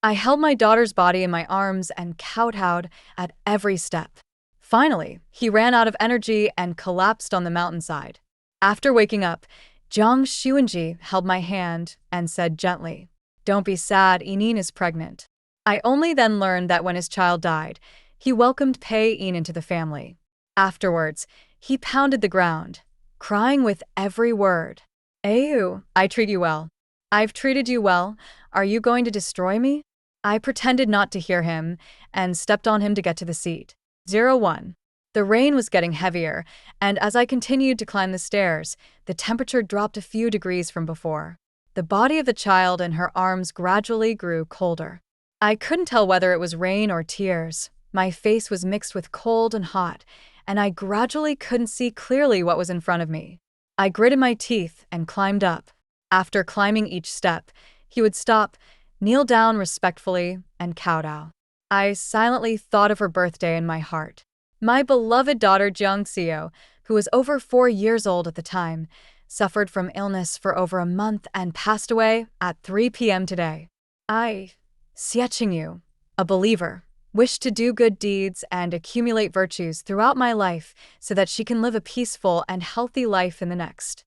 I held my daughter's body in my arms and kowtowed at every step. Finally, he ran out of energy and collapsed on the mountainside. After waking up, Jiang Xunzhi held my hand and said gently, "Don't be sad, Yinyin is pregnant." I only then learned that when his child died, he welcomed Pei Yin into the family. Afterwards, he pounded the ground, crying with every word. "Ayu, I treat you well. I've treated you well. Are you going to destroy me?" I pretended not to hear him and stepped on him to get to the seat. 01. The rain was getting heavier, and as I continued to climb the stairs, the temperature dropped a few degrees from before. The body of the child in her arms gradually grew colder. I couldn't tell whether it was rain or tears. My face was mixed with cold and hot, and I gradually couldn't see clearly what was in front of me. I gritted my teeth and climbed up. After climbing each step, he would stop, kneel down respectfully, and kowtow. I silently thought of her birthday in my heart. My beloved daughter Jiang Xunzhi, who was over 4 years old at the time, suffered from illness for over a month and passed away at 3 p.m. today. I, Xunzhi, a believer, wish to do good deeds and accumulate virtues throughout my life so that she can live a peaceful and healthy life in the next.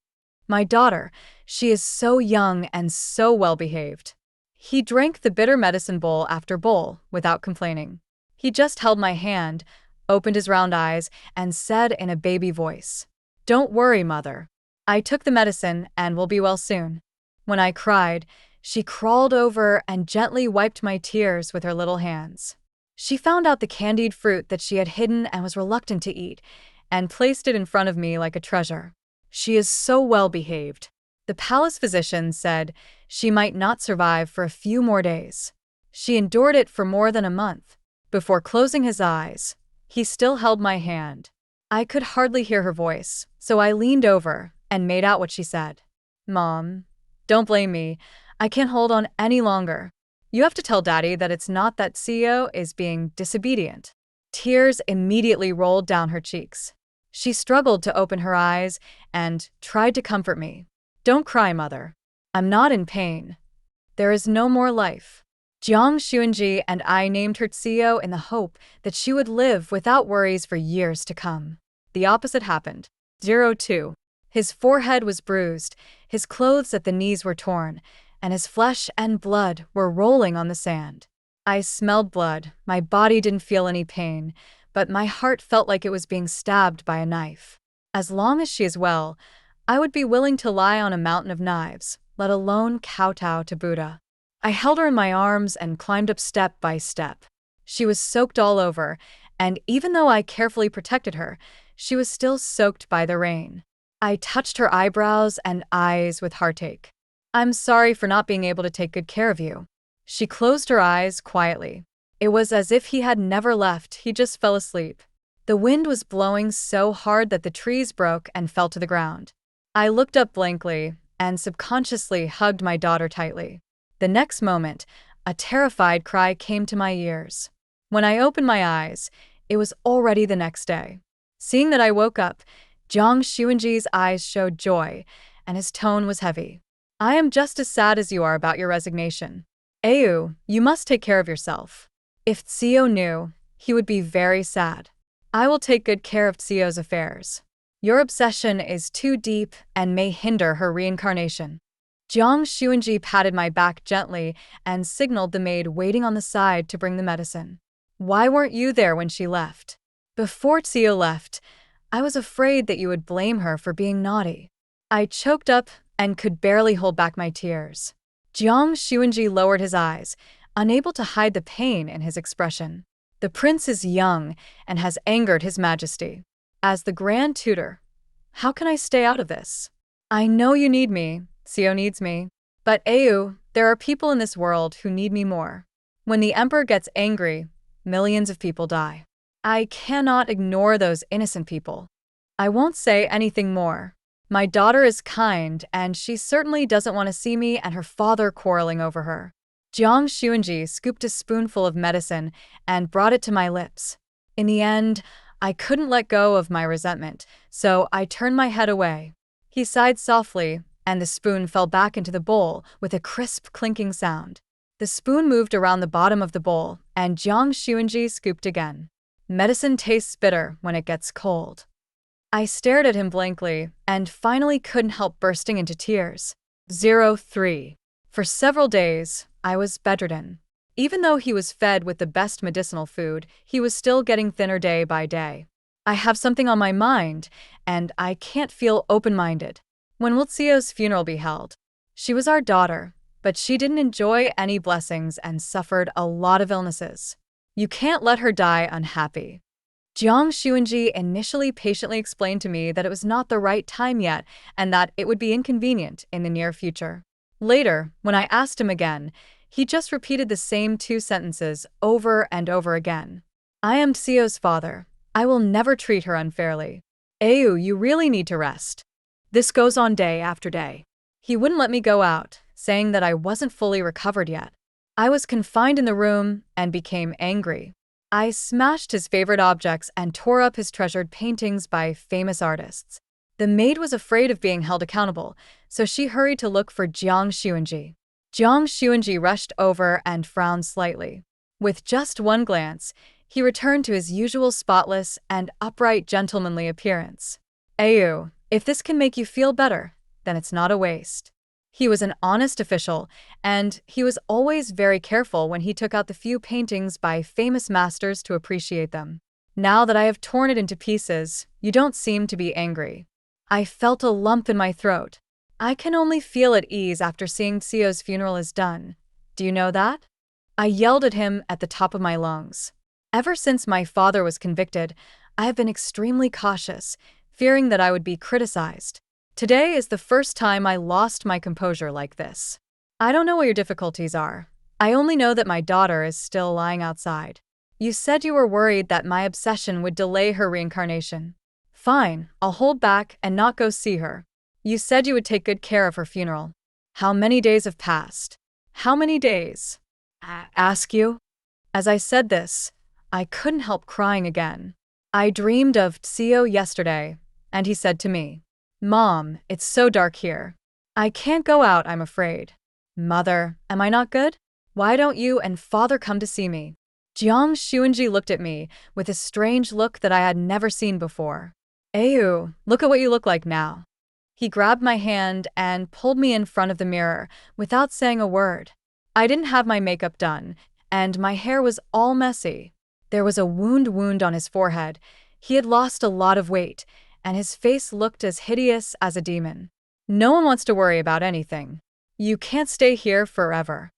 My daughter, she is so young and so well-behaved. He drank the bitter medicine bowl after bowl without complaining. He just held my hand, opened his round eyes, and said in a baby voice, "Don't worry, mother. I took the medicine and will be well soon." When I cried, she crawled over and gently wiped my tears with her little hands. She found out the candied fruit that she had hidden and was reluctant to eat, and placed it in front of me like a treasure. She is so well behaved. The palace physician said she might not survive for a few more days. She endured it for more than a month. Before closing his eyes, he still held my hand. I could hardly hear her voice, so I leaned over and made out what she said. "Mom, don't blame me. I can't hold on any longer. You have to tell Daddy that it's not that CEO is being disobedient." Tears immediately rolled down her cheeks. She struggled to open her eyes and tried to comfort me. "Don't cry, mother. I'm not in pain. There is no more life." Jiang Xunzhi and I named her CEO in the hope that she would live without worries for years to come. The opposite happened. 02. His forehead was bruised, his clothes at the knees were torn, and his flesh and blood were rolling on the sand. I smelled blood. My body didn't feel any pain, but my heart felt like it was being stabbed by a knife. As long as she is well, I would be willing to lie on a mountain of knives, let alone kowtow to Buddha. I held her in my arms and climbed up step by step. She was soaked all over, and even though I carefully protected her, she was still soaked by the rain. I touched her eyebrows and eyes with heartache. "I'm sorry for not being able to take good care of you." She closed her eyes quietly. It was as if he had never left, he just fell asleep. The wind was blowing so hard that the trees broke and fell to the ground. I looked up blankly and subconsciously hugged my daughter tightly. The next moment, a terrified cry came to my ears. When I opened my eyes, it was already the next day. Seeing that I woke up, Jiang Xunzhi's eyes showed joy, and his tone was heavy. "I am just as sad as you are about your resignation. Ayu, you must take care of yourself. If Tsio knew, he would be very sad. I will take good care of Tsio's affairs. Your obsession is too deep and may hinder her reincarnation." Jiang Xunzhi patted my back gently and signaled the maid waiting on the side to bring the medicine. "Why weren't you there when she left?" "Before Tsio left, I was afraid that you would blame her for being naughty." I choked up and could barely hold back my tears. Jiang Xunzhi lowered his eyes, unable to hide the pain in his expression. "The prince is young and has angered his majesty. As the grand tutor, how can I stay out of this? I know you need me, Tsio needs me. But Ayu, there are people in this world who need me more. When the emperor gets angry, millions of people die. I cannot ignore those innocent people. I won't say anything more. My daughter is kind, and she certainly doesn't want to see me and her father quarreling over her." Jiang Xunzhi scooped a spoonful of medicine and brought it to my lips. In the end, I couldn't let go of my resentment, so I turned my head away. He sighed softly, and the spoon fell back into the bowl with a crisp clinking sound. The spoon moved around the bottom of the bowl, and Jiang Xunzhi scooped again. Medicine tastes bitter when it gets cold. I stared at him blankly, and finally couldn't help bursting into tears. 03. For several days, I was bedridden. Even though he was fed with the best medicinal food, he was still getting thinner day by day. I have something on my mind, and I can't feel open-minded. When will Xiao's funeral be held? She was our daughter, but she didn't enjoy any blessings and suffered a lot of illnesses. You can't let her die unhappy. Jiang Xunzhi initially patiently explained to me that it was not the right time yet and that it would be inconvenient in the near future. Later, when I asked him again, he just repeated the same two sentences over and over again. I am Xiao's father. I will never treat her unfairly. Ayu, you really need to rest. This goes on day after day. He wouldn't let me go out, saying that I wasn't fully recovered yet. I was confined in the room and became angry. I smashed his favorite objects and tore up his treasured paintings by famous artists. The maid was afraid of being held accountable, so she hurried to look for Jiang Xunzhi. Jiang Xunzhi rushed over and frowned slightly. With just one glance, he returned to his usual spotless and upright gentlemanly appearance. Ayu, if this can make you feel better, then it's not a waste. He was an honest official, and he was always very careful when he took out the few paintings by famous masters to appreciate them. Now that I have torn it into pieces, you don't seem to be angry. I felt a lump in my throat. I can only feel at ease after seeing Xiao's funeral is done. Do you know that? I yelled at him at the top of my lungs. Ever since my father was convicted, I have been extremely cautious, fearing that I would be criticized. Today is the first time I lost my composure like this. I don't know what your difficulties are. I only know that my daughter is still lying outside. You said you were worried that my obsession would delay her reincarnation. Fine, I'll hold back and not go see her. You said you would take good care of her funeral. How many days have passed? How many days? Ask you? As I said this, I couldn't help crying again. I dreamed of Xiao yesterday, and he said to me, Mom, it's so dark here. I can't go out, I'm afraid. Mother, am I not good? Why don't you and Father come to see me? Jiang Xunzhi looked at me with a strange look that I had never seen before. Ayu, look at what you look like now. He grabbed my hand and pulled me in front of the mirror without saying a word. I didn't have my makeup done, and my hair was all messy. There was a wound on his forehead. He had lost a lot of weight, and his face looked as hideous as a demon. No one wants to worry about anything. You can't stay here forever.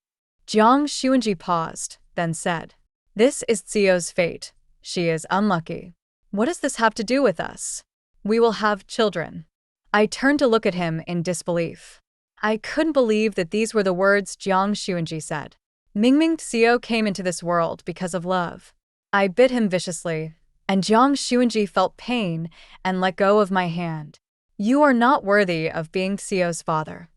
Jiang Xunzhi paused, then said, This is Xiao's fate. She is unlucky. What does this have to do with us? We will have children. I turned to look at him in disbelief. I couldn't believe that these were the words Jiang Xunzhi said. Mingming Xiao came into this world because of love. I bit him viciously, and Jiang Xunzhi felt pain and let go of my hand. You are not worthy of being Xiao's father.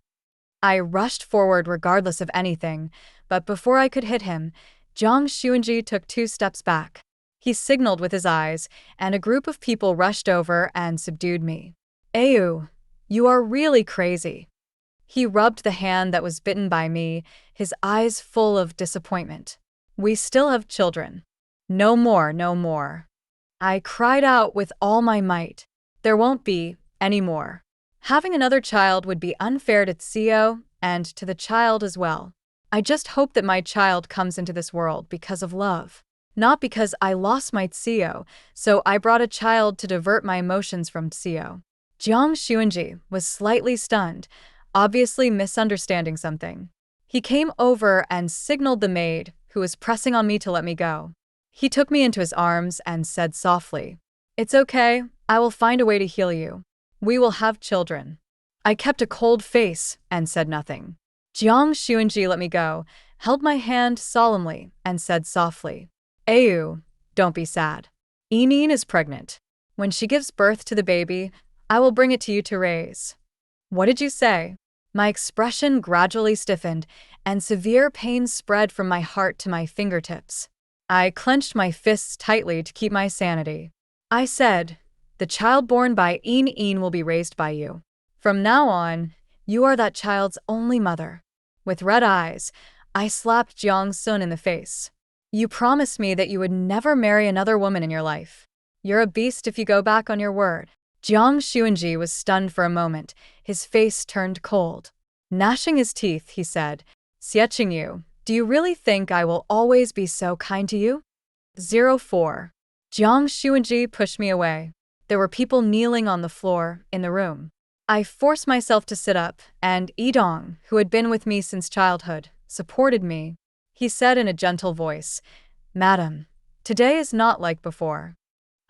I rushed forward regardless of anything, but before I could hit him, Jiang Xunzhi took 2 steps back. He signaled with his eyes, and a group of people rushed over and subdued me. Ayu, you are really crazy. He rubbed the hand that was bitten by me, his eyes full of disappointment. We still have children. No more, no more. I cried out with all my might. There won't be any more. Having another child would be unfair to Xiao and to the child as well. I just hope that my child comes into this world because of love. Not because I lost my Xiao, so I brought a child to divert my emotions from Xiao. Jiang Xunzhi was slightly stunned, obviously misunderstanding something. He came over and signaled the maid, who was pressing on me to let me go. He took me into his arms and said softly, It's okay, I will find a way to heal you. We will have children. I kept a cold face and said nothing. Jiang Xunzhi let me go, held my hand solemnly, and said softly, Ayu, don't be sad. Yinyin is pregnant. When she gives birth to the baby, I will bring it to you to raise. What did you say? My expression gradually stiffened, and severe pain spread from my heart to my fingertips. I clenched my fists tightly to keep my sanity. I said, The child born by Yinyin will be raised by you. From now on, you are that child's only mother. With red eyes, I slapped Jiang Xunzhi in the face. You promised me that you would never marry another woman in your life. You're a beast if you go back on your word. Jiang Xunzhi was stunned for a moment. His face turned cold. Gnashing his teeth, he said, "Xieching you, do you really think I will always be so kind to you?" 04. Jiang Xunzhi pushed me away. There were people kneeling on the floor in the room. I forced myself to sit up, and Yidong, who had been with me since childhood, supported me. He said in a gentle voice, "Madam, today is not like before."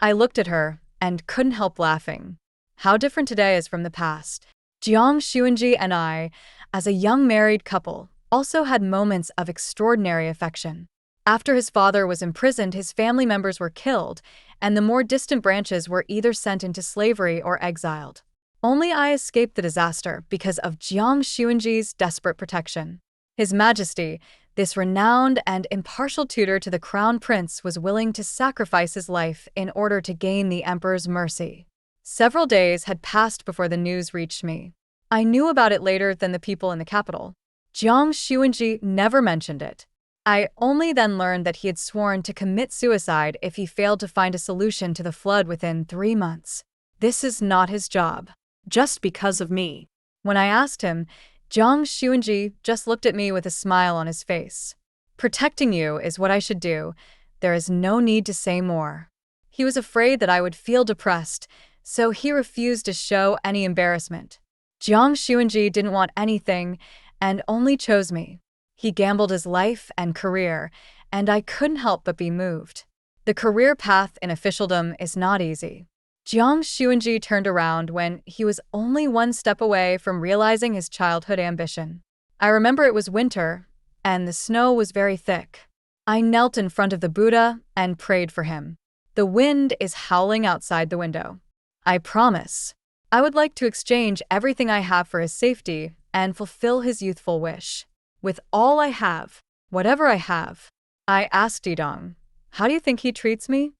I looked at her and couldn't help laughing. How different today is from the past. Jiang Xunzhi and I, as a young married couple, also had moments of extraordinary affection. After his father was imprisoned, his family members were killed, and the more distant branches were either sent into slavery or exiled. Only I escaped the disaster because of Jiang Xunzhi's desperate protection. His Majesty, this renowned and impartial tutor to the crown prince, was willing to sacrifice his life in order to gain the emperor's mercy. Several days had passed before the news reached me. I knew about it later than the people in the capital. Jiang Xunzhi never mentioned it. I only then learned that he had sworn to commit suicide if he failed to find a solution to the flood within 3 months. This is not his job. Just because of me. When I asked him, Jiang Xunzhi just looked at me with a smile on his face. Protecting you is what I should do. There is no need to say more. He was afraid that I would feel depressed, so he refused to show any embarrassment. Jiang Xunzhi didn't want anything and only chose me. He gambled his life and career, and I couldn't help but be moved. The career path in officialdom is not easy. Jiang Xunzhi turned around when he was only one step away from realizing his childhood ambition. I remember it was winter, and the snow was very thick. I knelt in front of the Buddha and prayed for him. The wind is howling outside the window. I promise. I would like to exchange everything I have for his safety and fulfill his youthful wish. With all I have, whatever I have. I asked Yidong, "How do you think he treats me?"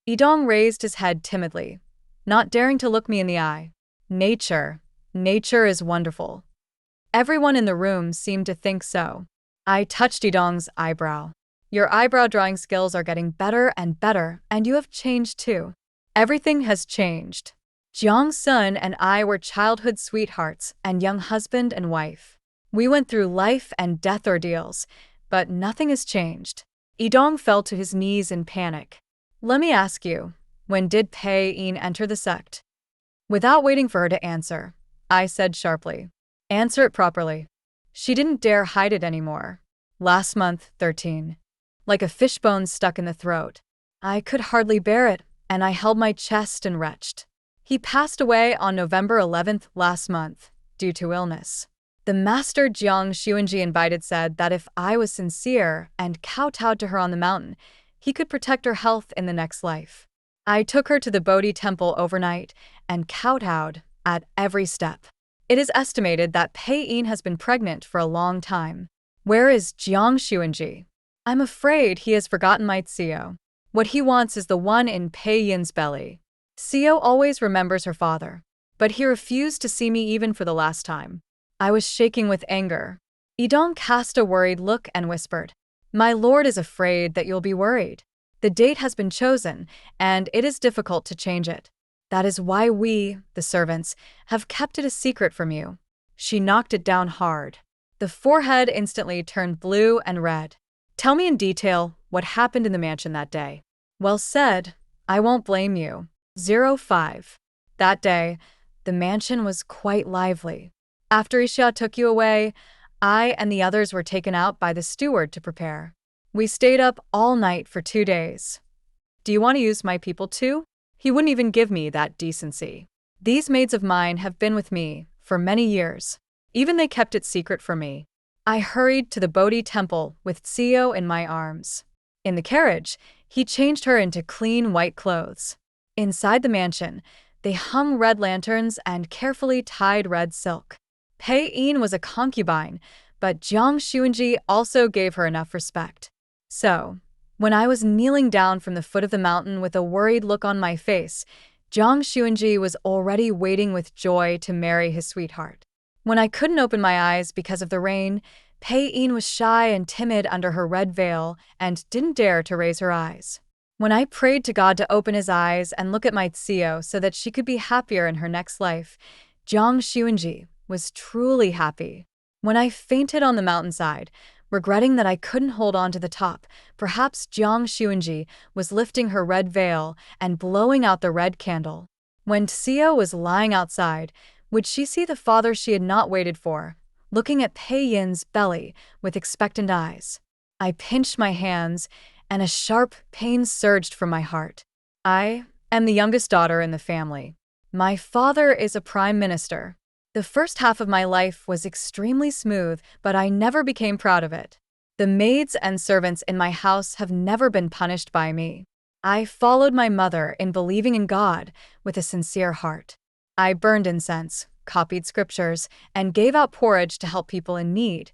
Yidong raised his head timidly, not daring to look me in the eye. Nature is wonderful. Everyone in the room seemed to think so. I touched Yidong's eyebrow. Your eyebrow drawing skills are getting better, and you have changed too. Everything has changed. Jiang Xunzhi and I were childhood sweethearts and young husband and wife. We went through life and death ordeals, but nothing has changed. Yidong fell to his knees in panic. Let me ask you, when did Pei Yin enter the sect? Without waiting for her to answer, I said sharply, "Answer it properly." She didn't dare hide it anymore. Last month, 13. Like a fishbone stuck in the throat. I could hardly bear it, and I held my chest and retched. He passed away on November 11th last month, due to illness. The master Jiang Xunzhi invited said that if I was sincere and kowtowed to her on the mountain, he could protect her health in the next life. I took her to the Bodhi temple overnight and kowtowed at every step. It is estimated that Pei Yin has been pregnant for a long time. Where is Jiang Xunzhi? I'm afraid he has forgotten my Xiao. What he wants is the one in Pei Yin's belly. Xiao always remembers her father, but he refused to see me even for the last time. I was shaking with anger. Yidong cast a worried look and whispered, "My lord is afraid that you'll be worried. The date has been chosen, and it is difficult to change it. That is why we, the servants, have kept it a secret from you." She knocked it down hard. The forehead instantly turned blue and red. "Tell me in detail what happened in the mansion that day." "Well said. I won't blame you." 05. That day, the mansion was quite lively. After Isha took you away, I and the others were taken out by the steward to prepare. We stayed up all night for 2 days. Do you want to use my people too? He wouldn't even give me that decency. These maids of mine have been with me for many years. Even they kept it secret from me. I hurried to the Bodhi temple with Xiao in my arms. In the carriage, he changed her into clean white clothes. Inside the mansion, they hung red lanterns and carefully tied red silk. Pei Yin was a concubine, but Jiang Xunzhi also gave her enough respect. So, when I was kneeling down from the foot of the mountain with a worried look on my face, Jiang Xunzhi was already waiting with joy to marry his sweetheart. When I couldn't open my eyes because of the rain, Pei Yin was shy and timid under her red veil and didn't dare to raise her eyes. When I prayed to God to open his eyes and look at my Xiao so that she could be happier in her next life, Jiang Xunzhi was truly happy. When I fainted on the mountainside, regretting that I couldn't hold on to the top, perhaps Jiang Xunzhi was lifting her red veil and blowing out the red candle. When Xiao was lying outside, would she see the father she had not waited for, looking at Pei Yin's belly with expectant eyes? I pinched my hands, and a sharp pain surged from my heart. I am the youngest daughter in the family. My father is a prime minister. The first half of my life was extremely smooth, but I never became proud of it. The maids and servants in my house have never been punished by me. I followed my mother in believing in God with a sincere heart. I burned incense, copied scriptures, and gave out porridge to help people in need,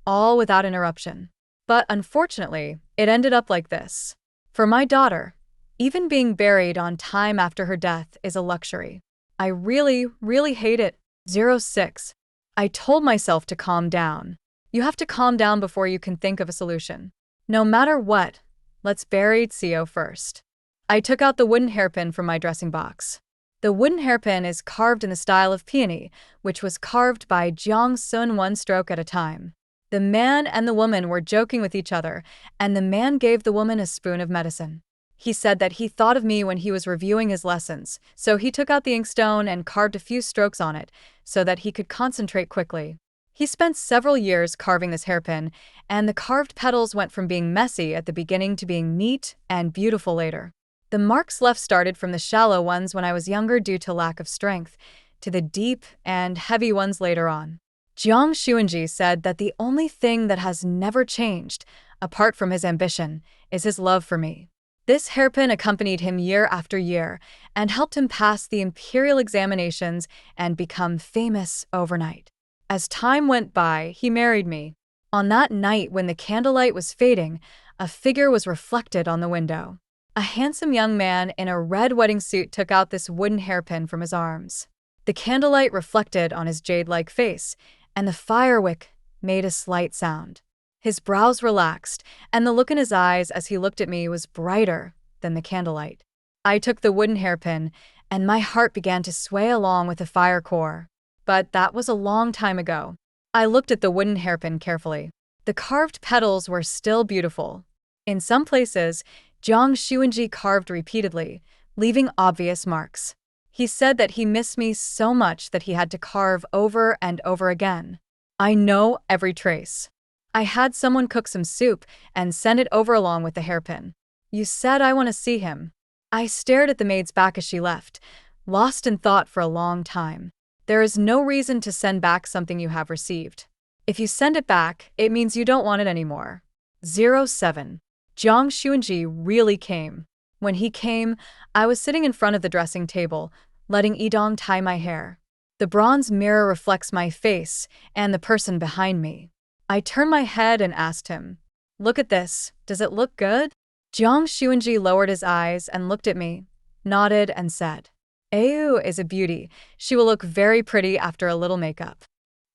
all without interruption. But unfortunately, it ended up like this. For my daughter, even being buried on time after her death is a luxury. I really hate it. 06. I told myself to calm down. You have to calm down before you can think of a solution. No matter what, let's bury Xiao first. I took out the wooden hairpin from my dressing box. The wooden hairpin is carved in the style of peony, which was carved by Jiang Xunzhi one stroke at a time. The man and the woman were joking with each other, and the man gave the woman a spoon of medicine. He said that he thought of me when he was reviewing his lessons, so he took out the inkstone and carved a few strokes on it so that he could concentrate quickly. He spent several years carving this hairpin, and the carved petals went from being messy at the beginning to being neat and beautiful later. The marks left started from the shallow ones when I was younger due to lack of strength, to the deep and heavy ones later on. Jiang Xunzhi said that the only thing that has never changed, apart from his ambition, is his love for me. This hairpin accompanied him year after year and helped him pass the imperial examinations and become famous overnight. As time went by, he married me. On that night when the candlelight was fading, a figure was reflected on the window. A handsome young man in a red wedding suit took out this wooden hairpin from his arms. The candlelight reflected on his jade-like face, and the fire wick made a slight sound. His brows relaxed, and the look in his eyes as he looked at me was brighter than the candlelight. I took the wooden hairpin, and my heart began to sway along with the fire core. But that was a long time ago. I looked at the wooden hairpin carefully. The carved petals were still beautiful. In some places, Jiang Xunzhi carved repeatedly, leaving obvious marks. He said that he missed me so much that he had to carve over and over again. I know every trace. I had someone cook some soup and send it over along with the hairpin. You said I want to see him. I stared at the maid's back as she left, lost in thought for a long time. There is no reason to send back something you have received. If you send it back, it means you don't want it anymore. 07. Jiang Xunzhi really came. When he came, I was sitting in front of the dressing table, letting Yidong tie my hair. The bronze mirror reflects my face and the person behind me. I turned my head and asked him, "Look at this, does it look good?" Jiang Xunzhi lowered his eyes and looked at me, nodded and said, "Ayu is a beauty. She will look very pretty after a little makeup."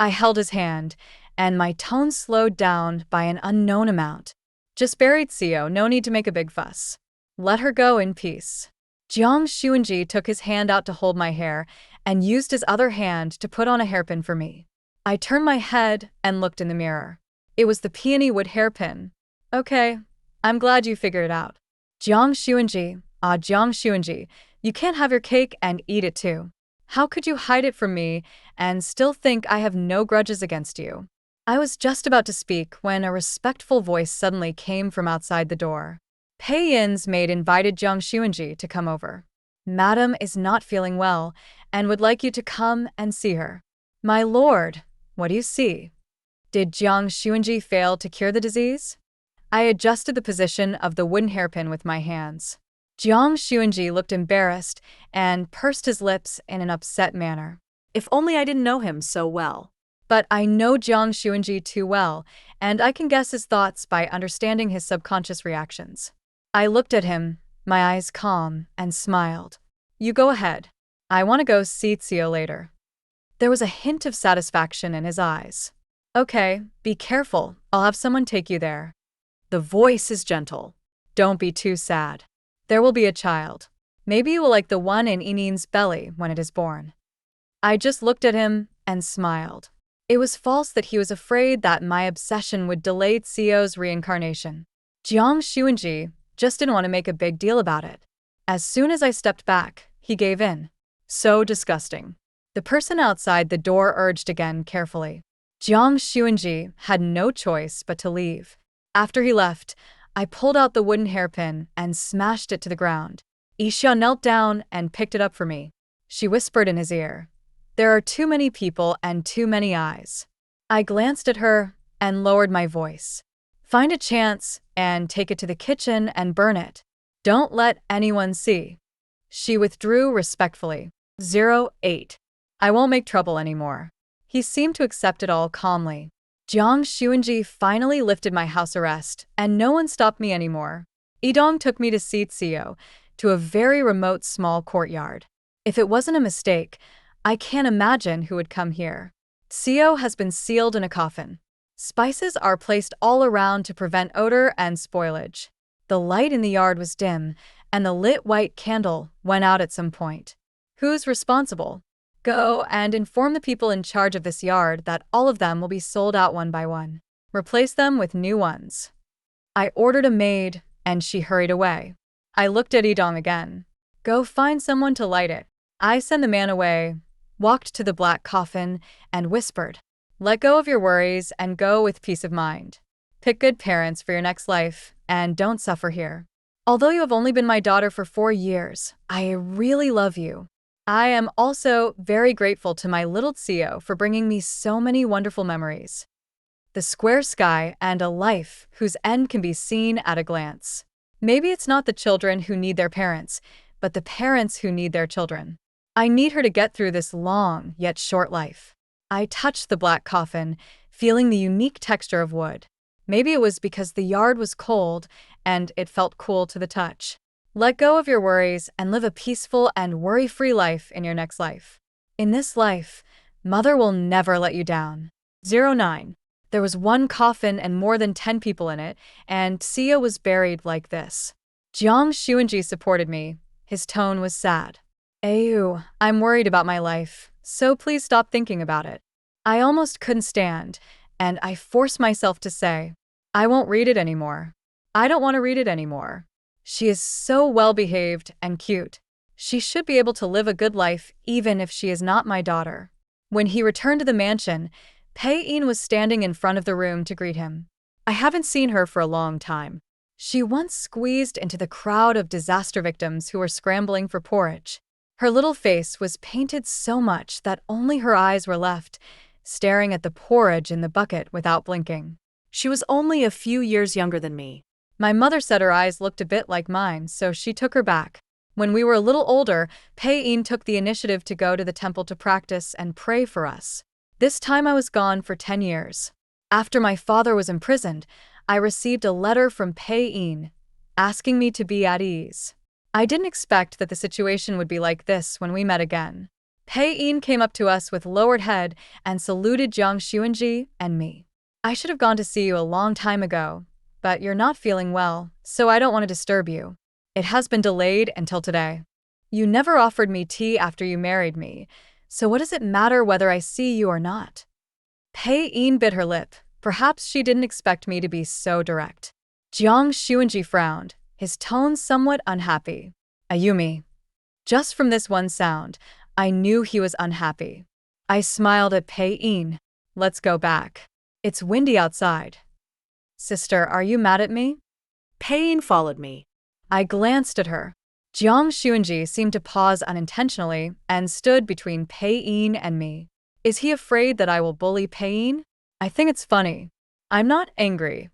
I held his hand, and my tone slowed down by an unknown amount. "Just buried Xiao, no need to make a big fuss. Let her go in peace." Jiang Xunzhi took his hand out to hold my hair and used his other hand to put on a hairpin for me. I turned my head and looked in the mirror. It was the peony wood hairpin. "Okay, I'm glad you figured it out. Jiang Xunzhi, you can't have your cake and eat it too. How could you hide it from me and still think I have no grudges against you?" I was just about to speak when a respectful voice suddenly came from outside the door. Pei Yin's maid invited Jiang Xunzhi to come over. "Madam is not feeling well and would like you to come and see her." "My lord, what do you see? Did Jiang Xunzhi fail to cure the disease?" I adjusted the position of the wooden hairpin with my hands. Jiang Xunzhi looked embarrassed and pursed his lips in an upset manner. If only I didn't know him so well. But I know Jiang Xunzhi too well, and I can guess his thoughts by understanding his subconscious reactions. I looked at him, my eyes calm, and smiled. "You go ahead. I want to go see Xiao later." There was a hint of satisfaction in his eyes. Okay, be careful. I'll have someone take you there. The voice is gentle. Don't be too sad. There will be a child. Maybe you will like the one in Yinyin's belly when it is born. I just looked at him and smiled. It was false that he was afraid that my obsession would delay Xiao's reincarnation. Jiang Xunzhi just didn't want to make a big deal about it. As soon as I stepped back, he gave in. So disgusting. The person outside the door urged again carefully. Jiang Xunzhi had no choice but to leave. After he left, I pulled out the wooden hairpin and smashed it to the ground. Isha knelt down and picked it up for me. She whispered in his ear, "There are too many people and too many eyes." I glanced at her and lowered my voice. "Find a chance and take it to the kitchen and burn it. Don't let anyone see." She withdrew respectfully. 08. I won't make trouble anymore. He seemed to accept it all calmly. Jiang Xunzhi finally lifted my house arrest, and no one stopped me anymore. Yidong took me to see Xiao, to a very remote small courtyard. If it wasn't a mistake, I can't imagine who would come here. Xiao has been sealed in a coffin. Spices are placed all around to prevent odor and spoilage. The light in the yard was dim, and the lit white candle went out at some point. Who's responsible? Go and inform the people in charge of this yard that all of them will be sold out one by one. Replace them with new ones. I ordered a maid, and she hurried away. I looked at Yidong again. Go find someone to light it. I sent the man away, walked to the black coffin, and whispered, "Let go of your worries and go with peace of mind. Pick good parents for your next life, and don't suffer here. Although you have only been my daughter for 4 years, I really love you. I am also very grateful to my little Xiao for bringing me so many wonderful memories. The square sky and a life whose end can be seen at a glance. Maybe it's not the children who need their parents, but the parents who need their children. I need her to get through this long yet short life." I touched the black coffin, feeling the unique texture of wood. Maybe it was because the yard was cold and it felt cool to the touch. Let go of your worries and live a peaceful and worry-free life in your next life. In this life, Mother will never let you down. 09. There was one coffin and more than 10 people in it, and Xiao was buried like this. Jiang Xunzhi supported me. His tone was sad. "Ayu, I'm worried about my life, so please stop thinking about it." I almost couldn't stand, and I forced myself to say, "I won't read it anymore. I don't want to read it anymore. She is so well-behaved and cute. She should be able to live a good life even if she is not my daughter." When he returned to the mansion, Pei Yin was standing in front of the room to greet him. I haven't seen her for a long time. She once squeezed into the crowd of disaster victims who were scrambling for porridge. Her little face was painted so much that only her eyes were left, staring at the porridge in the bucket without blinking. She was only a few years younger than me. My mother said her eyes looked a bit like mine, so she took her back. When we were a little older, Pei Yin took the initiative to go to the temple to practice and pray for us. This time I was gone for 10 years. After my father was imprisoned, I received a letter from Pei Yin, asking me to be at ease. I didn't expect that the situation would be like this when we met again. Pei Yin came up to us with lowered head and saluted Jiang Xunzhi and me. "I should have gone to see you a long time ago, but you're not feeling well, so I don't want to disturb you. It has been delayed until today. You never offered me tea after you married me, so what does it matter whether I see you or not?" Pei Yin bit her lip. Perhaps she didn't expect me to be so direct. Jiang Xunzhi frowned, his tone somewhat unhappy. "Ayumi." Just from this one sound, I knew he was unhappy. I smiled at Pei Yin. "Let's go back. It's windy outside." "Sister, are you mad at me?" Pei Yin followed me. I glanced at her. Jiang Xunzhi seemed to pause unintentionally and stood between Pei Yin and me. Is he afraid that I will bully Pei Yin? I think it's funny. I'm not angry.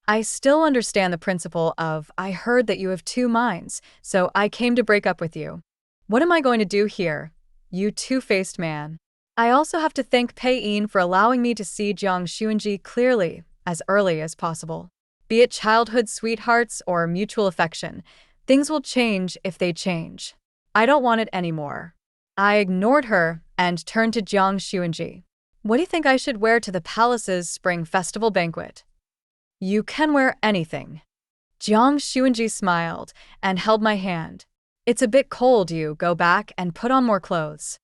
I still understand the principle of, I heard that you have 2 minds, so I came to break up with you. What am I going to do here, you two-faced man? I also have to thank Pei Yin for allowing me to see Jiang Xunzhi clearly, as early as possible. Be it childhood sweethearts or mutual affection, things will change if they change. I don't want it anymore. I ignored her and turned to Jiang Xunzhi. What do you think I should wear to the palace's spring festival banquet? You can wear anything. Jiang Xunzhi smiled and held my hand. It's a bit cold, you go back and put on more clothes.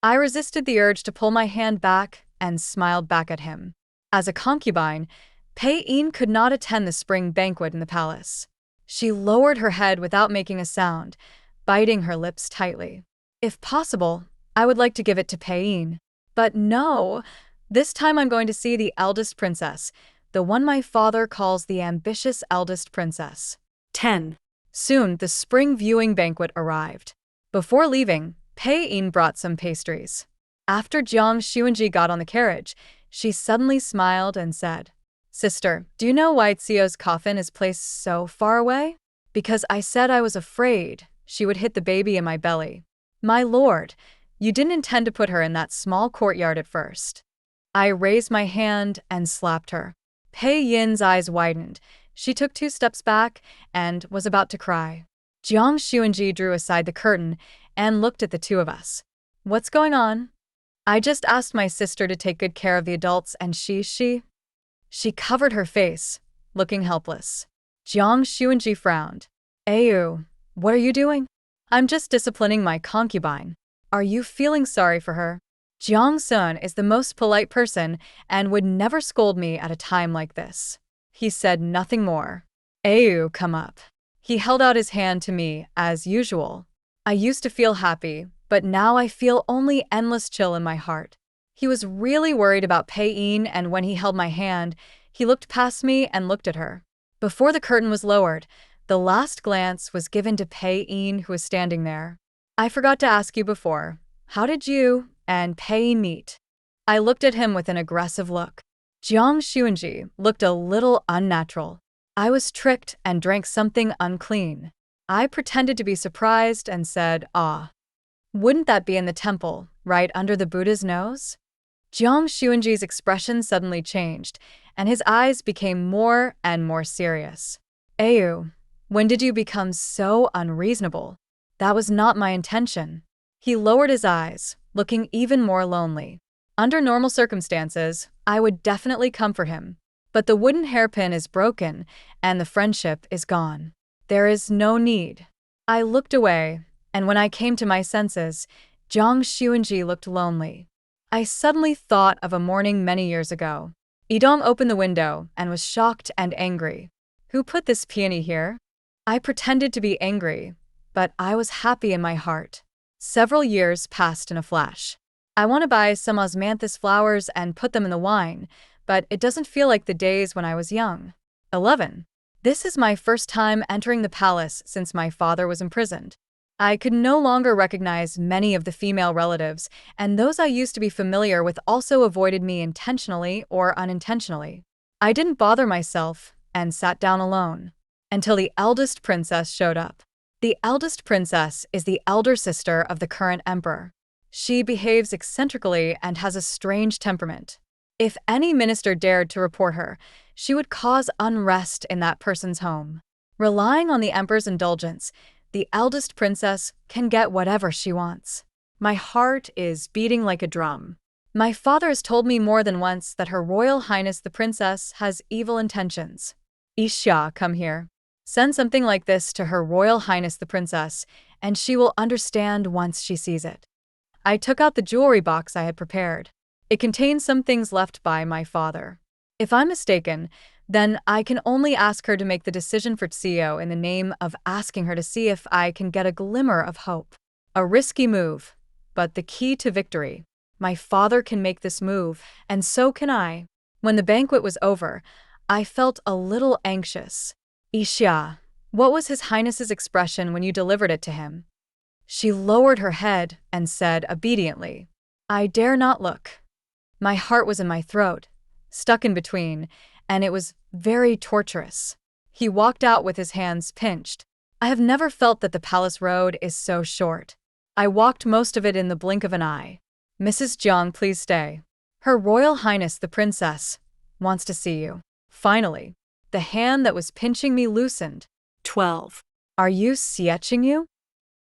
I resisted the urge to pull my hand back and smiled back at him. As a concubine, Pei Yin could not attend the spring banquet in the palace. She lowered her head without making a sound, biting her lips tightly. If possible, I would like to give it to Pei Yin. But no, this time I'm going to see the eldest princess, the one my father calls the ambitious eldest princess. 10. Soon, the spring viewing banquet arrived. Before leaving, Pei Yin brought some pastries. After Jiang Xunzhi got on the carriage, she suddenly smiled and said, "Sister, do you know why Xiao's coffin is placed so far away? Because I said I was afraid she would hit the baby in my belly. My lord, you didn't intend to put her in that small courtyard at first." I raised my hand and slapped her. Pei Yin's eyes widened. She took 2 steps back and was about to cry. Jiang Xunzhi drew aside the curtain and looked at the two of us. "What's going on?" "I just asked my sister to take good care of the adults and She covered her face, looking helpless. Jiang Xunzhi frowned. "Ayu, what are you doing?" "I'm just disciplining my concubine." "Are you feeling sorry for her?" "Jiang Sun is the most polite person and would never scold me at a time like this." He said nothing more. "Ayu, come up." He held out his hand to me as usual. I used to feel happy, but now I feel only endless chill in my heart. He was really worried about Pei Yin, and when he held my hand, he looked past me and looked at her. Before the curtain was lowered, the last glance was given to Pei Yin, who was standing there. "I forgot to ask you before, how did you and Pei Yin meet?" I looked at him with an aggressive look. Jiang Xunzhi looked a little unnatural. I was tricked and drank something unclean. I pretended to be surprised and said, "Ah. Wouldn't that be in the temple, right under the Buddha's nose?" Jiang Xunzhi's expression suddenly changed, and his eyes became more and more serious. "Ayu, when did you become so unreasonable? That was not my intention." He lowered his eyes, looking even more lonely. Under normal circumstances, I would definitely comfort him. But the wooden hairpin is broken, and the friendship is gone. There is no need. I looked away, and when I came to my senses, Jiang Xunzhi looked lonely. I suddenly thought of a morning many years ago. Yidong opened the window and was shocked and angry. "Who put this peony here?" I pretended to be angry, but I was happy in my heart. Several years passed in a flash. I want to buy some osmanthus flowers and put them in the wine, but it doesn't feel like the days when I was young. 11. This is my first time entering the palace since my father was imprisoned. I could no longer recognize many of the female relatives, and those I used to be familiar with also avoided me intentionally or unintentionally. I didn't bother myself and sat down alone until the eldest princess showed up. The eldest princess is the elder sister of the current emperor. She behaves eccentrically and has a strange temperament. If any minister dared to report her, she would cause unrest in that person's home. Relying on the emperor's indulgence, the eldest princess can get whatever she wants. My heart is beating like a drum. My father has told me more than once that Her Royal Highness the Princess has evil intentions. "Isha, come here. Send something like this to Her Royal Highness the Princess, and she will understand once she sees it." I took out the jewelry box I had prepared. It contained some things left by my father. If I'm mistaken, then I can only ask her to make the decision for Xiao in the name of asking her to see if I can get a glimmer of hope. A risky move, but the key to victory. My father can make this move, and so can I. When the banquet was over, I felt a little anxious. "Isha, what was His Highness's expression when you delivered it to him?" She lowered her head and said obediently, "I dare not look." My heart was in my throat, stuck in between, and it was very torturous. He walked out with his hands pinched. I have never felt that the palace road is so short. I walked most of it in the blink of an eye. "Mrs. Jiang, please stay. Her Royal Highness the Princess wants to see you." Finally, the hand that was pinching me loosened. 12. "Are you Xie you?"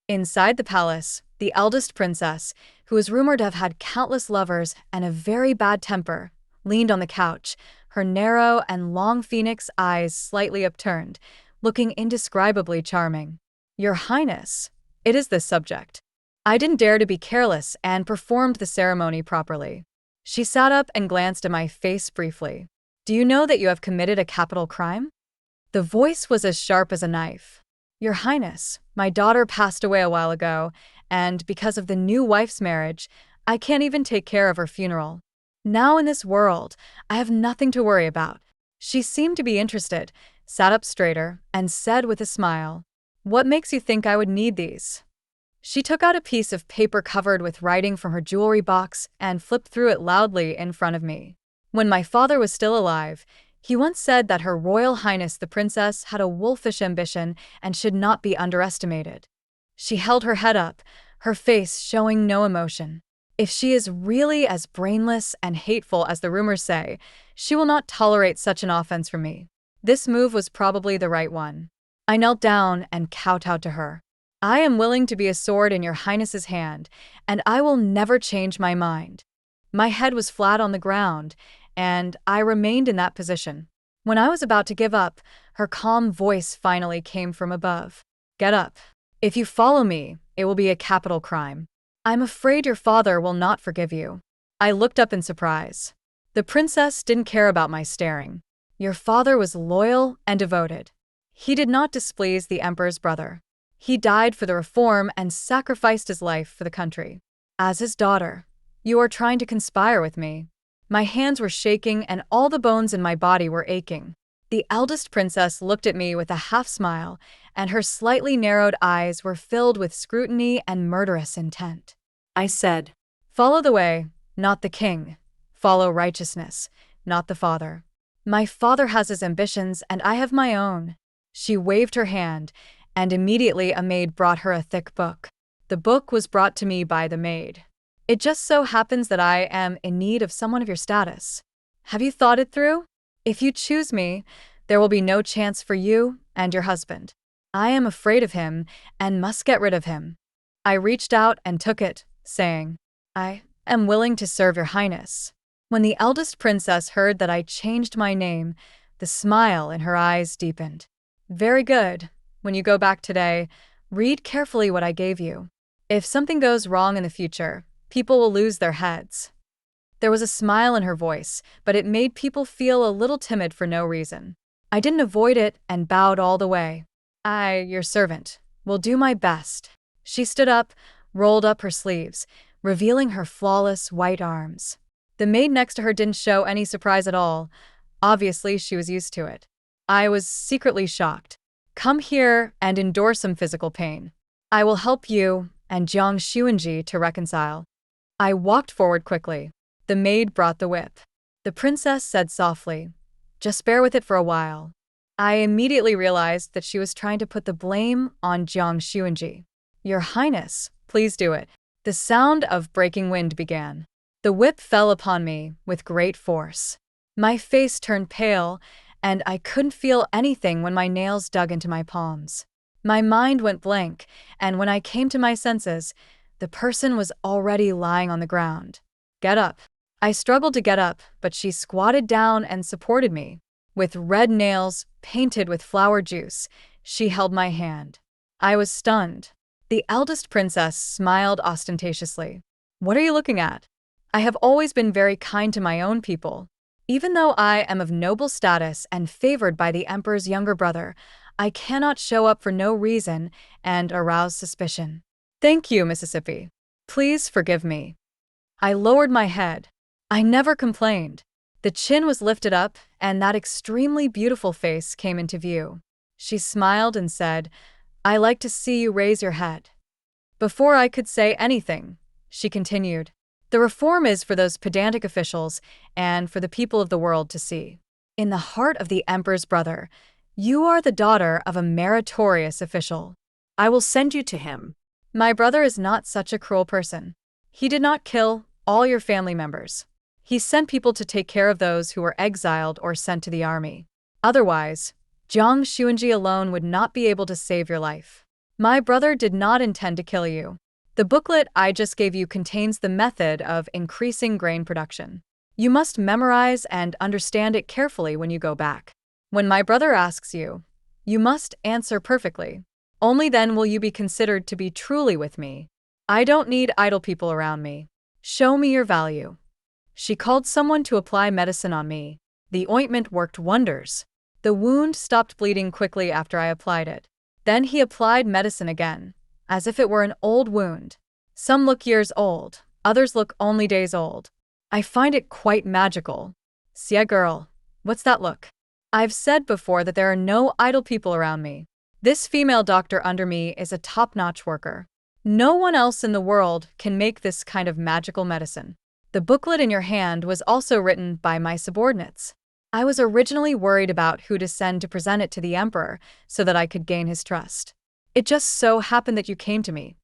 Inside the palace, the eldest princess, who was rumored to have had countless lovers and a very bad temper, leaned on the couch, her narrow and long phoenix eyes slightly upturned, looking indescribably charming. "Your Highness, it is this subject." I didn't dare to be careless and performed the ceremony properly. She sat up and glanced at my face briefly. "Do you know that you have committed a capital crime?" The voice was as sharp as a knife. "Your Highness, my daughter passed away a while ago, and because of the new wife's marriage, I can't even take care of her funeral. Now in this world, I have nothing to worry about." She seemed to be interested, sat up straighter, and said with a smile, "What makes you think I would need these?" She took out a piece of paper covered with writing from her jewelry box and flipped through it loudly in front of me. "When my father was still alive, he once said that Her Royal Highness the Princess had a wolfish ambition and should not be underestimated." She held her head up, her face showing no emotion. "If she is really as brainless and hateful as the rumors say, she will not tolerate such an offense from me." This move was probably the right one. I knelt down and kowtowed to her. "I am willing to be a sword in your Highness's hand, and I will never change my mind." My head was flat on the ground, and I remained in that position. When I was about to give up, her calm voice finally came from above. "Get up. If you follow me, it will be a capital crime. I'm afraid your father will not forgive you." I looked up in surprise. The princess didn't care about my staring. "Your father was loyal and devoted. He did not displease the emperor's brother. He died for the reform and sacrificed his life for the country. As his daughter, you are trying to conspire with me." My hands were shaking and all the bones in my body were aching. The eldest princess looked at me with a half-smile, and her slightly narrowed eyes were filled with scrutiny and murderous intent. I said, "Follow the way, not the king. Follow righteousness, not the father. My father has his ambitions and I have my own." She waved her hand, and immediately a maid brought her a thick book. The book was brought to me by the maid. "It just so happens that I am in need of someone of your status. Have you thought it through? If you choose me, there will be no chance for you and your husband. I am afraid of him and must get rid of him." I reached out and took it, saying, "I am willing to serve your Highness." When the eldest princess heard that I changed my name, the smile in her eyes deepened. "Very good. When you go back today, read carefully what I gave you. If something goes wrong in the future, people will lose their heads." There was a smile in her voice, but it made people feel a little timid for no reason. I didn't avoid it and bowed all the way. "I, your servant, will do my best." She stood up, rolled up her sleeves, revealing her flawless white arms. The maid next to her didn't show any surprise at all. Obviously, she was used to it. I was secretly shocked. "Come here and endure some physical pain. I will help you and Jiang Xunzhi to reconcile." I walked forward quickly. The maid brought the whip. The princess said softly, "Just bear with it for a while." I immediately realized that she was trying to put the blame on Jiang Xunzhi. "Your Highness, please do it." The sound of breaking wind began. The whip fell upon me with great force. My face turned pale, and I couldn't feel anything when my nails dug into my palms. My mind went blank, and when I came to my senses, the person was already lying on the ground. "Get up." I struggled to get up, but she squatted down and supported me. With red nails painted with flower juice, she held my hand. I was stunned. The eldest princess smiled ostentatiously. "What are you looking at? I have always been very kind to my own people. Even though I am of noble status and favored by the emperor's younger brother, I cannot show up for no reason and arouse suspicion. Thank you, Mississippi. Please forgive me." I lowered my head. I never complained. The chin was lifted up, and that extremely beautiful face came into view. She smiled and said, "I like to see you raise your head." Before I could say anything, she continued, "The reform is for those pedantic officials and for the people of the world to see. In the heart of the emperor's brother, you are the daughter of a meritorious official. I will send you to him." My brother is not such a cruel person. He did not kill all your family members. He sent people to take care of those who were exiled or sent to the army. Otherwise, Jiang Xunzhi alone would not be able to save your life. My brother did not intend to kill you. The booklet I just gave you contains the method of increasing grain production. You must memorize and understand it carefully when you go back. When my brother asks you, you must answer perfectly. Only then will you be considered to be truly with me. I don't need idle people around me. Show me your value." She called someone to apply medicine on me. The ointment worked wonders. The wound stopped bleeding quickly after I applied it. Then he applied medicine again, as if it were an old wound. Some look years old, others look only days old. I find it quite magical. "Sia girl, what's that look?" I've said before that there are no idle people around me. This female doctor under me is a top-notch worker. No one else in the world can make this kind of magical medicine. The booklet in your hand was also written by my subordinates. I was originally worried about who to send to present it to the emperor so that I could gain his trust. It just so happened that you came to me.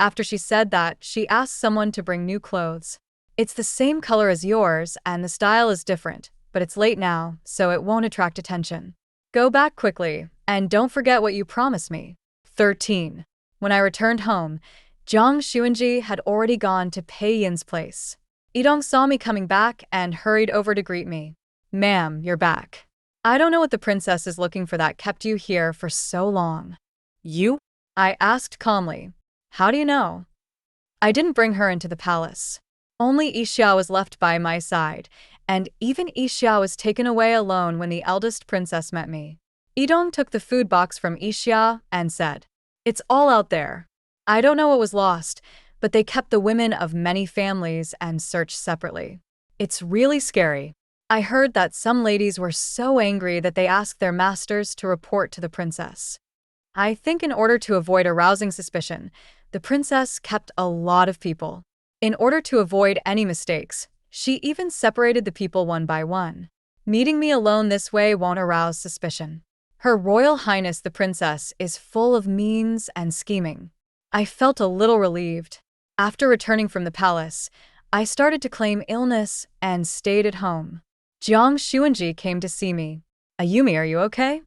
After she said that, she asked someone to bring new clothes. It's the same color as yours, and the style is different, but it's late now, so it won't attract attention. Go back quickly, and don't forget what you promised me. 13. When I returned home, Jiang Xunzhi had already gone to Pei Yin's place. Yidong saw me coming back and hurried over to greet me. "Ma'am, you're back. I don't know what the princess is looking for that kept you here for so long." "You?" I asked calmly. "How do you know?" "I didn't bring her into the palace. Only Yixia was left by my side, and even Yixia was taken away alone when the eldest princess met me." Yidong took the food box from Yixia and said, "It's all out there. I don't know what was lost, but they kept the women of many families and searched separately. It's really scary. I heard that some ladies were so angry that they asked their masters to report to the princess. I think in order to avoid arousing suspicion, the princess kept a lot of people. In order to avoid any mistakes, she even separated the people one by one. Meeting me alone this way won't arouse suspicion. Her Royal Highness the Princess is full of means and scheming." I felt a little relieved. After returning from the palace, I started to claim illness and stayed at home. Jiang Xunzhi came to see me. "Ayumi, are you okay?"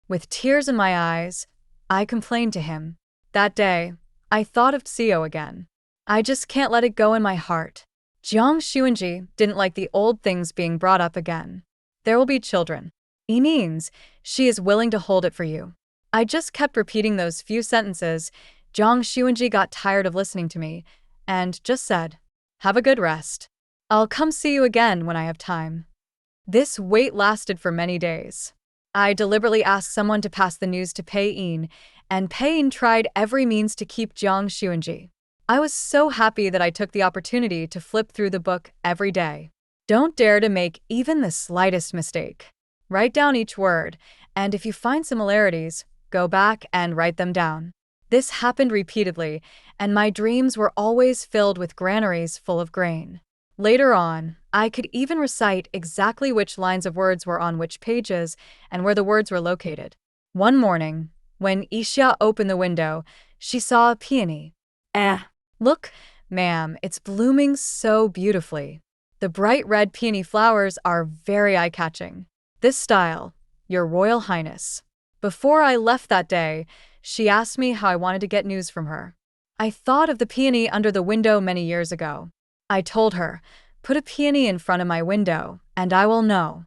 With tears in my eyes, I complained to him. That day, I thought of Xiao again. I just can't let it go in my heart. Jiang Xunzhi didn't like the old things being brought up again. "There will be children. He means she is willing to hold it for you." I just kept repeating those few sentences. Jiang Xunzhi got tired of listening to me and just said, "Have a good rest. I'll come see you again when I have time." This wait lasted for many days. I deliberately asked someone to pass the news to Pei Yin, and Pei Yin tried every means to keep Jiang Xunzhi. I was so happy that I took the opportunity to flip through the book every day. Don't dare to make even the slightest mistake. Write down each word, and if you find similarities, go back and write them down. This happened repeatedly, and my dreams were always filled with granaries full of grain. Later on, I could even recite exactly which lines of words were on which pages and where the words were located. One morning, when Yixia opened the window, she saw a peony. Look, ma'am, it's blooming so beautifully. The bright red peony flowers are very eye-catching. This style, Your Royal Highness." Before I left that day, she asked me how I wanted to get news from her. I thought of the peony under the window many years ago. I told her, "Put a peony in front of my window, and I will know."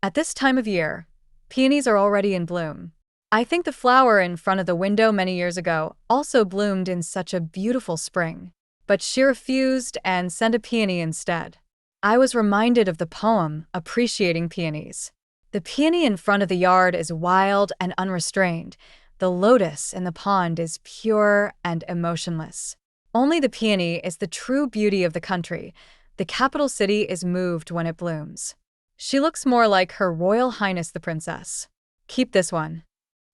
At this time of year, peonies are already in bloom. I think the flower in front of the window many years ago also bloomed in such a beautiful spring. But she refused and sent a peony instead. I was reminded of the poem appreciating peonies. The peony in front of the yard is wild and unrestrained. The lotus in the pond is pure and emotionless. Only the peony is the true beauty of the country. The capital city is moved when it blooms. She looks more like Her Royal Highness the Princess. Keep this one.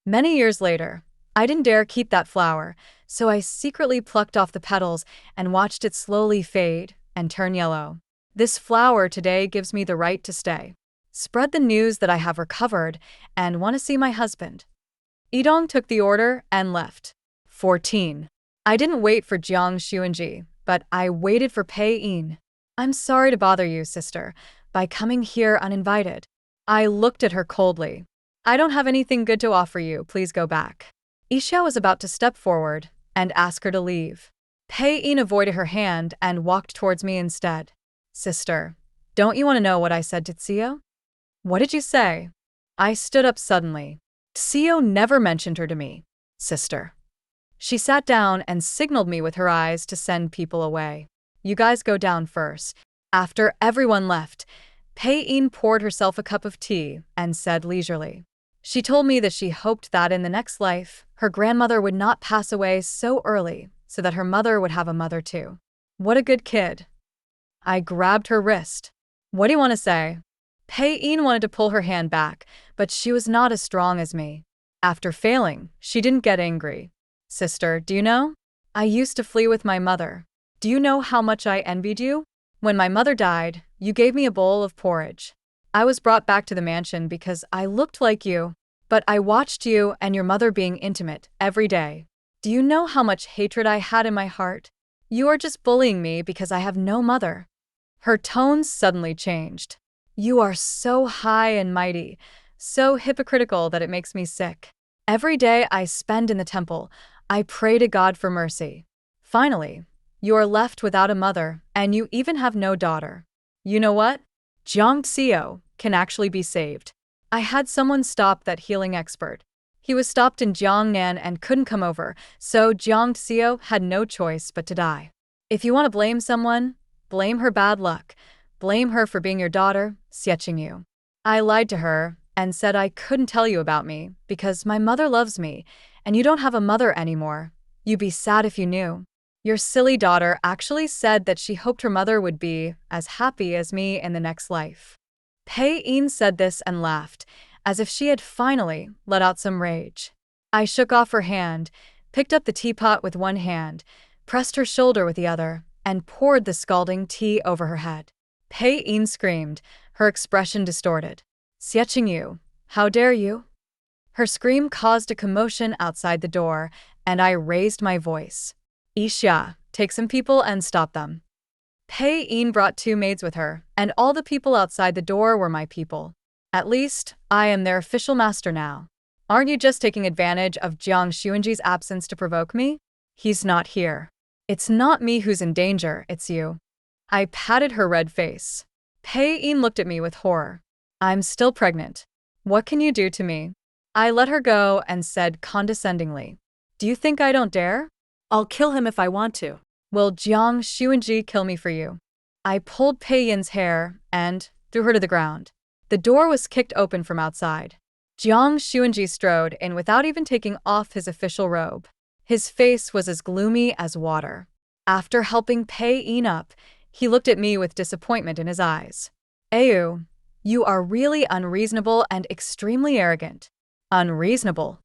Many years later, I didn't dare keep that flower, so I secretly plucked off the petals and watched it slowly fade and turn yellow. This flower today gives me the right to stay. Spread the news that I have recovered and want to see my husband." Yidong took the order and left. 14. I didn't wait for Jiang Xunzhi, but I waited for Pei Yin. "I'm sorry to bother you, sister, by coming here uninvited." I looked at her coldly. "I don't have anything good to offer you, please go back." Yixia was about to step forward and ask her to leave. Pei Yin avoided her hand and walked towards me instead. Sister, don't you want to know what I said to Xiao? What did you say? I stood up suddenly. Xiao never mentioned her to me. Sister. She sat down and signaled me with her eyes to send people away. You guys go down first. After everyone left, Pei Yin poured herself a cup of tea and said leisurely. She told me that she hoped that in the next life, her grandmother would not pass away so early so that her mother would have a mother too. What a good kid. I grabbed her wrist. What do you want to say? Pei Yin wanted to pull her hand back, but she was not as strong as me. After failing, she didn't get angry. Sister, do you know? I used to flee with my mother. Do you know how much I envied you? When my mother died, you gave me a bowl of porridge. I was brought back to the mansion because I looked like you, but I watched you and your mother being intimate every day. Do you know how much hatred I had in my heart? You are just bullying me because I have no mother. Her tone suddenly changed. You are so high and mighty, so hypocritical that it makes me sick. Every day I spend in the temple, I pray to God for mercy. Finally, you are left without a mother, and you even have no daughter. You know what? Jiang Xunzhi can actually be saved. I had someone stop that healing expert. He was stopped in Jiangnan and couldn't come over, so Jiang Xunzhi had no choice but to die. If you want to blame someone, blame her bad luck. Blame her for being your daughter, Xieqingyu. I lied to her and said I couldn't tell you about me because my mother loves me, and you don't have a mother anymore. You'd be sad if you knew. Your silly daughter actually said that she hoped her mother would be as happy as me in the next life. Pei Yin said this and laughed, as if she had finally let out some rage. I shook off her hand, picked up the teapot with one hand, pressed her shoulder with the other, and poured the scalding tea over her head. Pei Yin screamed, her expression distorted. Xieqingyu, how dare you? Her scream caused a commotion outside the door, and I raised my voice. Isha, take some people and stop them. Pei Yin brought 2 maids with her, and all the people outside the door were my people. At least, I am their official master now. Aren't you just taking advantage of Jiang Xunzhi's absence to provoke me? He's not here. It's not me who's in danger, it's you. I patted her red face. Pei Yin looked at me with horror. I'm still pregnant. What can you do to me? I let her go and said condescendingly, do you think I don't dare? I'll kill him if I want to. Will Jiang Xunzhi kill me for you? I pulled Pei Yin's hair and threw her to the ground. The door was kicked open from outside. Jiang Xunzhi strode in without even taking off his official robe. His face was as gloomy as water. After helping Pei Yin up, he looked at me with disappointment in his eyes. Ayu, you are really unreasonable and extremely arrogant. Unreasonable.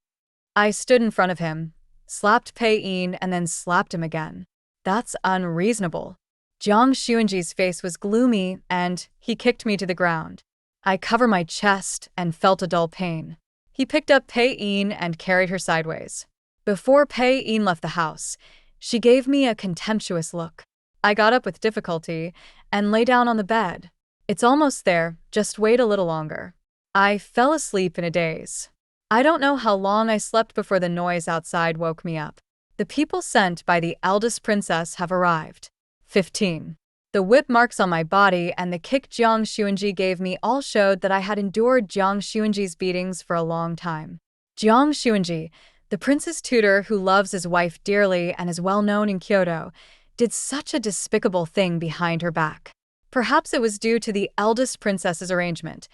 I stood in front of him, slapped Pei Yin and then slapped him again. That's unreasonable. Jiang Xunzhi's face was gloomy and he kicked me to the ground. I covered my chest and felt a dull pain. He picked up Pei Yin and carried her sideways. Before Pei Yin left the house, she gave me a contemptuous look. I got up with difficulty and lay down on the bed. It's almost there, just wait a little longer. I fell asleep in a daze. I don't know how long I slept before the noise outside woke me up. The people sent by the eldest princess have arrived. 15. The whip marks on my body and the kick Jiang Xunzhi gave me all showed that I had endured Jiang Xunzhi's beatings for a long time. Jiang Xunzhi, the prince's tutor who loves his wife dearly and is well known in Kyoto, did such a despicable thing behind her back. Perhaps it was due to the eldest princess's arrangement.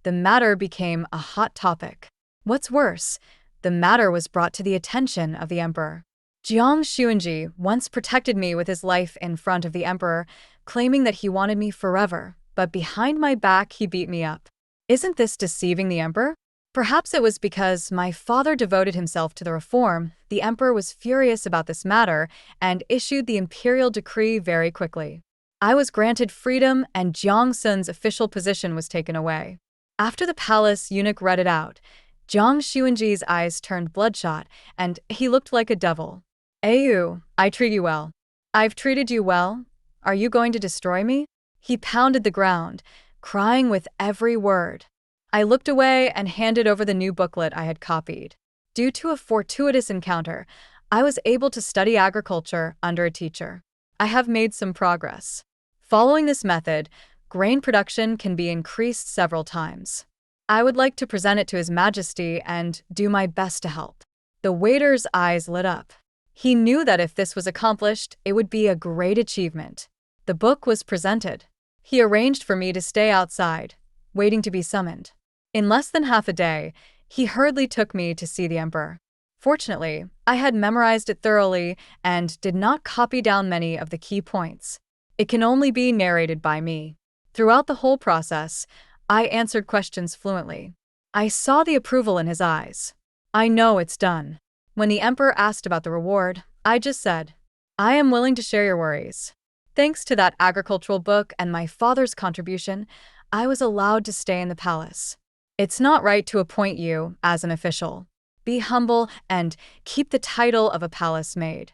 The matter became a hot topic. What's worse, the matter was brought to the attention of the emperor. Jiang Xunzhi once protected me with his life in front of the emperor, claiming that he wanted me forever, but behind my back he beat me up. Isn't this deceiving the emperor? Perhaps it was because my father devoted himself to the reform. The emperor was furious about this matter and issued the imperial decree very quickly. I was granted freedom and Jiang Xun's official position was taken away. After the palace eunuch read it out, Jiang Xunzhi's eyes turned bloodshot and he looked like a devil. Ayu, I treat you well. I've treated you well. Are you going to destroy me? He pounded the ground, crying with every word. I looked away and handed over the new booklet I had copied. Due to a fortuitous encounter, I was able to study agriculture under a teacher. I have made some progress. Following this method, grain production can be increased several times. I would like to present it to His Majesty and do my best to help. The waiter's eyes lit up. He knew that if this was accomplished, it would be a great achievement. The book was presented. He arranged for me to stay outside, waiting to be summoned. In less than half a day, he hurriedly took me to see the emperor. Fortunately, I had memorized it thoroughly and did not copy down many of the key points. It can only be narrated by me. Throughout the whole process, I answered questions fluently. I saw the approval in his eyes. I know it's done. When the emperor asked about the reward, I just said, I am willing to share your worries. Thanks to that agricultural book and my father's contribution, I was allowed to stay in the palace. It's not right to appoint you as an official. Be humble and keep the title of a palace maid.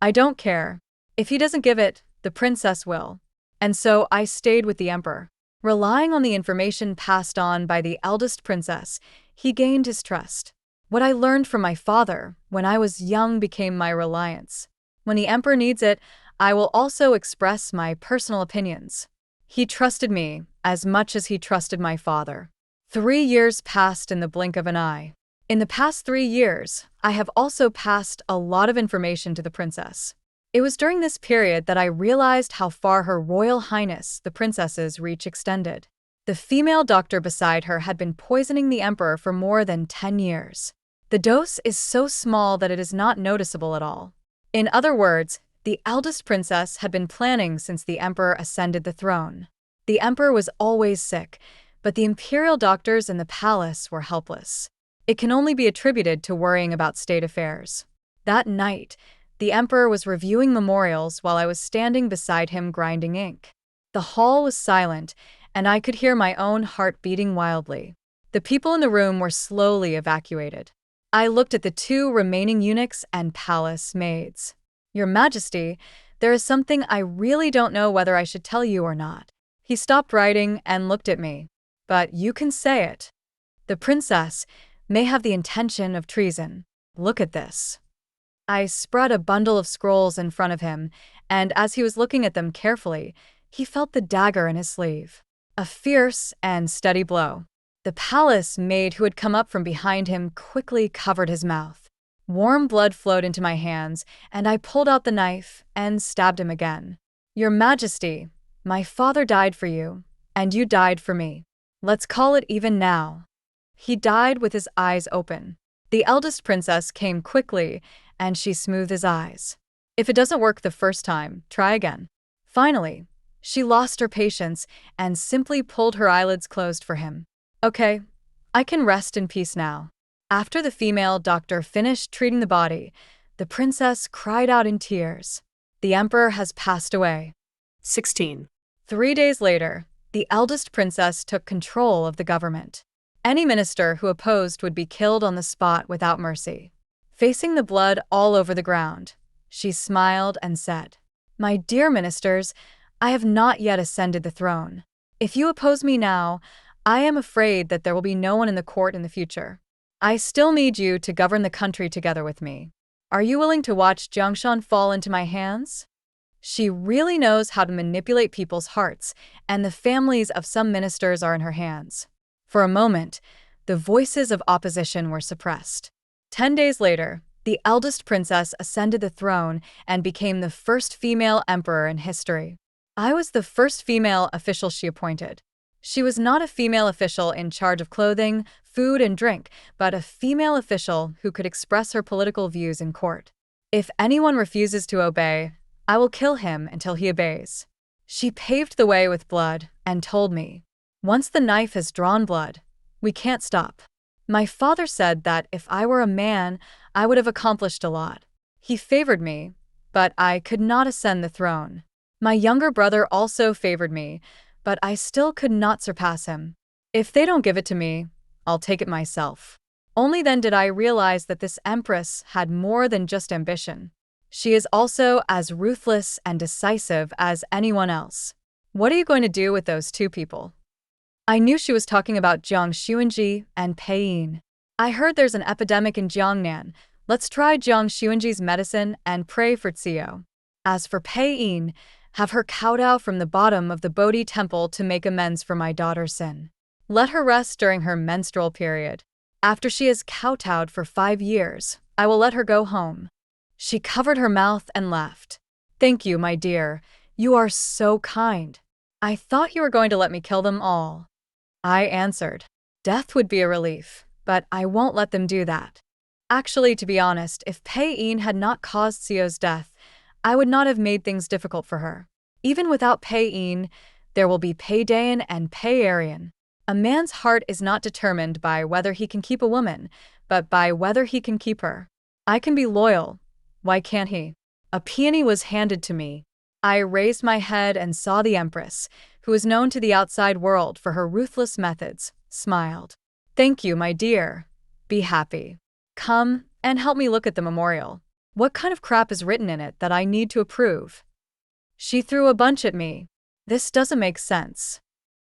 I don't care. If he doesn't give it, the princess will. And so I stayed with the emperor. Relying on the information passed on by the eldest princess, he gained his trust. What I learned from my father when I was young became my reliance. When the emperor needs it, I will also express my personal opinions. He trusted me as much as he trusted my father. 3 years passed in the blink of an eye. In the past 3 years, I have also passed a lot of information to the princess. It was during this period that I realized how far Her Royal Highness, the princess's reach extended. The female doctor beside her had been poisoning the emperor for more than 10 years. The dose is so small that it is not noticeable at all. In other words, the eldest princess had been planning since the emperor ascended the throne. The emperor was always sick, but the imperial doctors in the palace were helpless. It can only be attributed to worrying about state affairs. That night, the emperor was reviewing memorials while I was standing beside him grinding ink. The hall was silent, and I could hear my own heart beating wildly. The people in the room were slowly evacuated. I looked at the 2 remaining eunuchs and palace maids. Your Majesty, there is something I really don't know whether I should tell you or not. He stopped writing and looked at me. But you can say it. The princess may have the intention of treason. Look at this. I spread a bundle of scrolls in front of him, and as he was looking at them carefully, he felt the dagger in his sleeve. A fierce and steady blow. The palace maid who had come up from behind him quickly covered his mouth. Warm blood flowed into my hands, and I pulled out the knife and stabbed him again. Your Majesty, my father died for you, and you died for me. Let's call it even now. He died with his eyes open. The eldest princess came quickly, and she smoothed his eyes. If it doesn't work the first time, try again. Finally, she lost her patience and simply pulled her eyelids closed for him. Okay, I can rest in peace now. After the female doctor finished treating the body, the princess cried out in tears. The emperor has passed away. 16. 3 days later, the eldest princess took control of the government. Any minister who opposed would be killed on the spot without mercy. Facing the blood all over the ground, she smiled and said, My dear ministers, I have not yet ascended the throne. If you oppose me now, I am afraid that there will be no one in the court in the future. I still need you to govern the country together with me. Are you willing to watch Jiang Xunzhi fall into my hands? She really knows how to manipulate people's hearts, and the families of some ministers are in her hands. For a moment, the voices of opposition were suppressed. 10 days later, the eldest princess ascended the throne and became the first female emperor in history. I was the first female official she appointed. She was not a female official in charge of clothing, food, and drink, but a female official who could express her political views in court. If anyone refuses to obey, I will kill him until he obeys. She paved the way with blood and told me, once the knife has drawn blood, we can't stop. My father said that if I were a man, I would have accomplished a lot. He favored me, but I could not ascend the throne. My younger brother also favored me, but I still could not surpass him. If they don't give it to me, I'll take it myself. Only then did I realize that this empress had more than just ambition. She is also as ruthless and decisive as anyone else. What are you going to do with those 2 people? I knew she was talking about Jiang Xunzhi and Pei Yin. I heard there's an epidemic in Jiangnan, Let's try Jiang Xunzhi's medicine and pray for Xiao. As for Pei Yin, have her kowtow from the bottom of the Bodhi temple to make amends for my daughter's sin. Let her rest during her menstrual period. After she has kowtowed for 5 years, I will let her go home." She covered her mouth and left. "Thank you, my dear. You are so kind. I thought you were going to let me kill them all." I answered, "Death would be a relief, but I won't let them do that." Actually, to be honest, if Pei Yin had not caused Xiao's death, I would not have made things difficult for her. Even without Pei Yin, there will be Pei Dayan and Pei Arian. A man's heart is not determined by whether he can keep a woman, but by whether he can keep her. I can be loyal. Why can't he? A peony was handed to me. I raised my head and saw the Empress, who is known to the outside world for her ruthless methods, smiled. "Thank you, my dear. Be happy. Come and help me look at the memorial. What kind of crap is written in it that I need to approve?" She threw a bunch at me. "This doesn't make sense."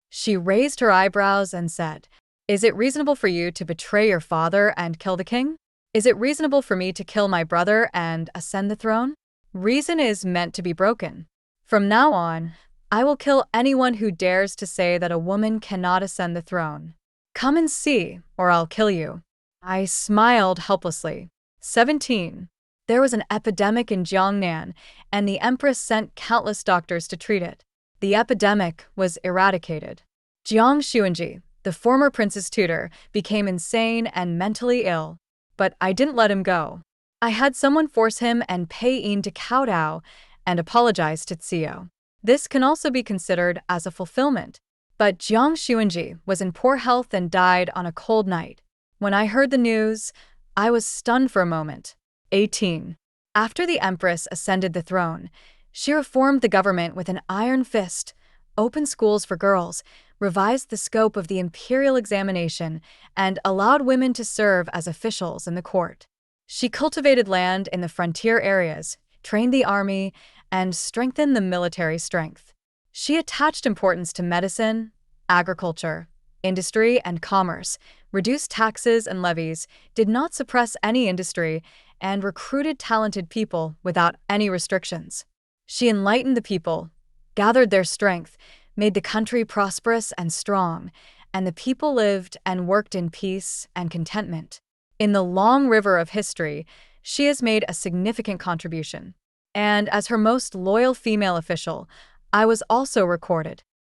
She raised her eyebrows and said, "Is it reasonable for you to betray your father and kill the king? Is it reasonable for me to kill my brother and ascend the throne? Reason is meant to be broken. From now on, I will kill anyone who dares to say that a woman cannot ascend the throne. Come and see, or I'll kill you." I smiled helplessly. 17. There was an epidemic in Jiangnan, and the Empress sent countless doctors to treat it. The epidemic was eradicated. Jiang Xunzhi, the former prince's tutor, became insane and mentally ill. But I didn't let him go. I had someone force him and Pei Yin to kowtow and apologize to Xiao. This can also be considered as a fulfillment. But Jiang Xunzhi was in poor health and died on a cold night. When I heard the news, I was stunned for a moment. 18. After the Empress ascended the throne, she reformed the government with an iron fist, opened schools for girls, revised the scope of the imperial examination, and allowed women to serve as officials in the court. She cultivated land in the frontier areas, trained the army, and strengthened the military strength. She attached importance to medicine, agriculture, industry, and commerce, reduced taxes and levies, did not suppress any industry, and recruited talented people without any restrictions. She enlightened the people, gathered their strength, made the country prosperous and strong, and the people lived and worked in peace and contentment. In the long river of history, she has made a significant contribution. And as her most loyal female official, I was also recorded.